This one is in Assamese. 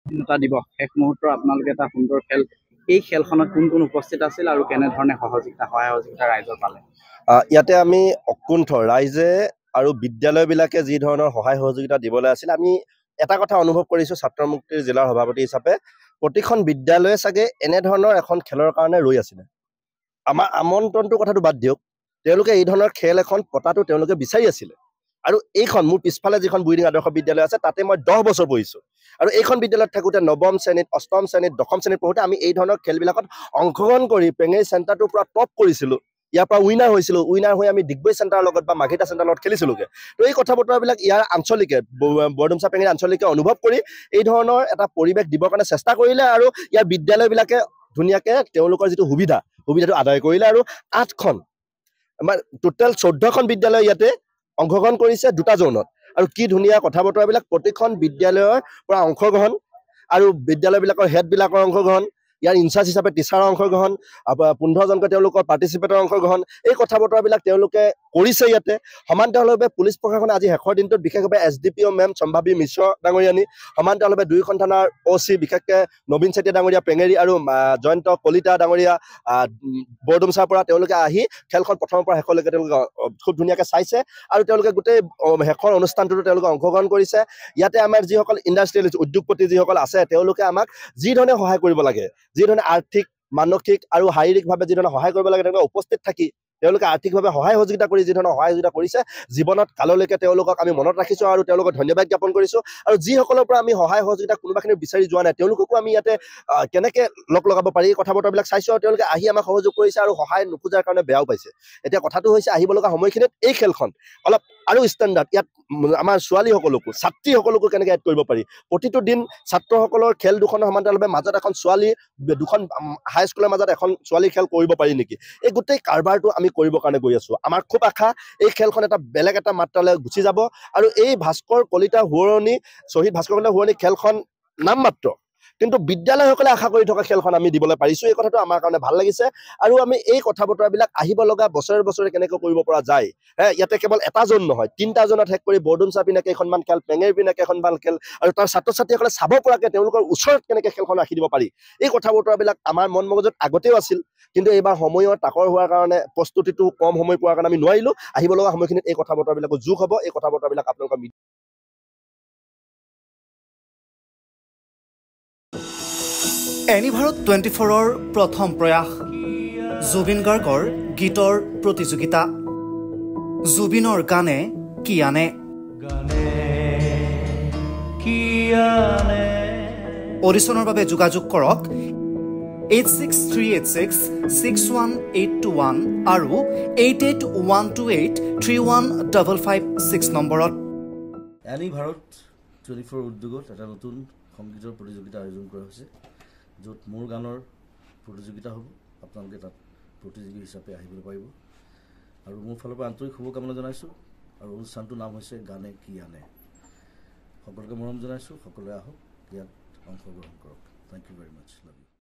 স্বাধীনতা দিৱস শেষ মুহূৰ্তৰ আপোনালোকে এটা সুন্দৰ খেল এই খেলখনত কোন কোন উপস্থিত আছিল আৰু কেনেধৰণে সহায় সহযোগিতা ৰাইজৰ পালে ইয়াতে আমি অকুণ্ঠ ৰাইজে আৰু বিদ্যালয়বিলাকে যি ধৰণৰ সহায় সহযোগিতা দিবলৈ আছিল আমি এটা কথা অনুভৱ কৰিছোঁ ছাত্ৰ মুক্তিৰ জিলাৰ সভাপতি হিচাপে প্ৰতিখন বিদ্যালয়ে চাগে এনেধৰণৰ এখন খেলৰ কাৰণে ৰৈ আছিলে আমাৰ আমন্ত্ৰণটোৰ কথাটো বাদ দিয়ক তেওঁলোকে এই ধৰণৰ খেল এখন পতাটো তেওঁলোকে বিচাৰি আছিলে আৰু এইখন মোৰ পিছফালে যিখন বুইডিং আদৰ্শ বিদ্যালয় আছে তাতে মই 10 বছৰ পঢ়িছোঁ আৰু এইখন বিদ্যালয়ত থাকোঁতে নৱম শ্ৰেণীত অষ্টম শ্ৰেণীত দশম শ্ৰেণীত পঢ়োঁতে আমি এই ধৰণৰ খেলবিলাকত অংশগ্ৰহণ কৰি পেঙেৰি চেণ্টাৰটোৰ পৰা টপ কৰিছিলোঁ ইয়াৰ পৰা উইনাৰ হৈছিলোঁ উইনাৰ হৈ আমি ডিগবৈ চেণ্টাৰৰ লগত বা মাঘিটা চেণ্টাৰৰ লগত খেলিছিলোঁগৈ তো এই কথা বতৰাবিলাক ইয়াৰ আঞ্চলিকে বৰডুমচা পেঙেৰি আঞ্চলিকে অনুভৱ কৰি এই ধৰণৰ এটা পৰিৱেশ দিবৰ কাৰণে চেষ্টা কৰিলে আৰু ইয়াৰ বিদ্যালয়বিলাকে ধুনীয়াকৈ তেওঁলোকৰ যিটো সুবিধাটো আদায় কৰিলে আৰু 8খন আমাৰ টোটেল 14খন বিদ্যালয় ইয়াতে অংশগ্ৰহণ কৰিছে দুটা জোনত আৰু কি ধুনীয়া কথা বতৰাবিলাক প্ৰতিখন বিদ্যালয়ৰ পৰা অংশগ্ৰহণ আৰু বিদ্যালয়বিলাকৰ হেডবিলাকৰ অংশগ্ৰহণ ইয়াৰ ইনচাৰ্জ হিচাপে টিচাৰৰ অংশগ্ৰহণ 15জনকৈ তেওঁলোকৰ পাৰ্টিচিপেটৰ অংশগ্ৰহণ এই কথা বতৰাবিলাক তেওঁলোকে কৰিছে ইয়াতে সমান্তৰালভাৱে পুলিচ প্ৰশাসনে আজি শেষৰ দিনটোত বিশেষভাৱে SDPO মেম সম্ভাৱী মিশ্ৰ ডাঙৰীয়ানী সমান্তৰালভাৱে দুয়োখন থানাৰ OC বিশেষকৈ নবীন চেতিয়া ডাঙৰীয়া পেঙেৰি আৰু জয়ন্ত কলিতা ডাঙৰীয়া বৰডুমচাৰ পৰা তেওঁলোকে আহি খেলখন প্ৰথমৰ পৰা শেষলৈকে তেওঁলোকে খুব ধুনীয়াকৈ চাইছে আৰু তেওঁলোকে গোটেই শেষৰ অনুষ্ঠানটোতো তেওঁলোকে অংশগ্ৰহণ কৰিছে ইয়াতে আমাৰ যিসকল ইণ্ডাষ্ট্ৰিয়েলিষ্ট উদ্যোগপতি যিসকল আছে তেওঁলোকে আমাক যি ধৰণে সহায় কৰিব লাগে যি ধৰণে আৰ্থিক মানসিক আৰু শাৰীৰিকভাৱে যি ধৰণে সহায় কৰিব লাগে তেওঁলোকে উপস্থিত থাকি তেওঁলোকে আৰ্থিকভাৱে সহায় সহযোগিতা কৰি যি ধৰণৰ সহায় সহযোগিতা কৰিছে জীৱনত কাললৈকে তেওঁলোকক আমি মনত ৰাখিছোঁ আৰু তেওঁলোকক ধন্যবাদ জ্ঞাপন কৰিছোঁ আৰু যিসকলৰ পৰা আমি সহায় সহযোগিতা কোনোবাখিনি বিচাৰি যোৱা নাই তেওঁলোককো আমি ইয়াতে কেনেকৈ লগাব পাৰি এই কথা বতৰাবিলাক চাইছোঁ আৰু তেওঁলোকে আহি আমাক সহযোগ কৰিছে আৰু সহায় নোখোজাৰ কাৰণে বেয়াও পাইছে এতিয়া কথাটো হৈছে আহিব লগা সময়খিনিত এই খেলখন অলপ আৰু ষ্টেণ্ডাৰ্ড ইয়াত আমাৰ ছোৱালীসকলকো ছাত্ৰীসকলকো কেনেকৈ এড কৰিব পাৰি প্ৰতিটো দিন ছাত্ৰসকলৰ খেল দুখনৰ সমান্তৰালভাৱে মাজত এখন ছোৱালী দুখন হাইস্কুলৰ মাজত এখন ছোৱালী খেল কৰিব পাৰি নেকি এই গোটেই কাৰবাৰটো আমি কৰিবৰ কাৰণে গৈ আছোঁ আমাৰ খুব আশা এই খেলখন এটা বেলেগ এটা মাত্ৰালৈ গুচি যাব আৰু এই ভাস্কৰ কলিতা সোঁৱৰণী শ্বহীদ ভাস্কৰ কলিতা সোঁৱৰণী খেলখন নামমাত্ৰ কিন্তু বিদ্যালয়সকলে আশা কৰি থকা খেলখন আমি দিবলৈ পাৰিছোঁ এই কথাটো আমাৰ কাৰণে ভাল লাগিছে আৰু আমি এই কথা বতৰাবিলাক আহিব লগা বছৰে বছৰে কেনেকৈ কৰিব পৰা যায় ইয়াতে কেৱল এটা জোন নহয় 3টা জোনত শেষ কৰি বৰডুমচা পিনে কেইখনমান খেল পেঙেৰি পিনে কেইখনমান খেল আৰু তাৰ ছাত্ৰ ছাত্ৰীসকলে চাব পৰাকৈ তেওঁলোকৰ ওচৰত কেনেকৈ খেলখন ৰাখি দিব পাৰি এই কথা বতৰাবিলাক আমাৰ মন মগজুত আগতেও আছিল কিন্তু এইবাৰ সময়ৰ তাকৰ হোৱাৰ কাৰণে প্ৰস্তুতিটো কম সময় পোৱাৰ কাৰণে আমি নোৱাৰিলোঁ আহিব লগা সময়খিনিত এই কথা বতৰাবিলাকো যোগ হ'ব এই কথা বতৰাবিলাক আপোনালোকৰ এনিভাৰত 24ৰ প্ৰথম প্ৰয়াস জুবিন গাৰ্গৰ গীতৰ প্ৰতিযোগিতা জুবিনৰ গানে কি আনে অডিশ্যনৰ বাবে যোগাযোগ কৰক 8638661821 আৰু 8812831556 নম্বৰত এনিভাৰত 24 উদ্যোগত এটা নতুন সংগীতৰ প্ৰতিযোগিতা আয়োজন কৰা হৈছে য'ত মোৰ গানৰ প্ৰতিযোগিতা হ'ব আপোনালোকে তাত প্ৰতিযোগী হিচাপে আহিবলৈ পাৰিব আৰু মোৰ ফালৰ পৰা আন্তৰিক শুভকামনা জনাইছোঁ আৰু অনুষ্ঠানটোৰ নাম হৈছে গানে কি আনে সকলোকে মৰম জনাইছোঁ সকলোৱে আহক ইয়াত অংশগ্ৰহণ কৰক thank you very much love U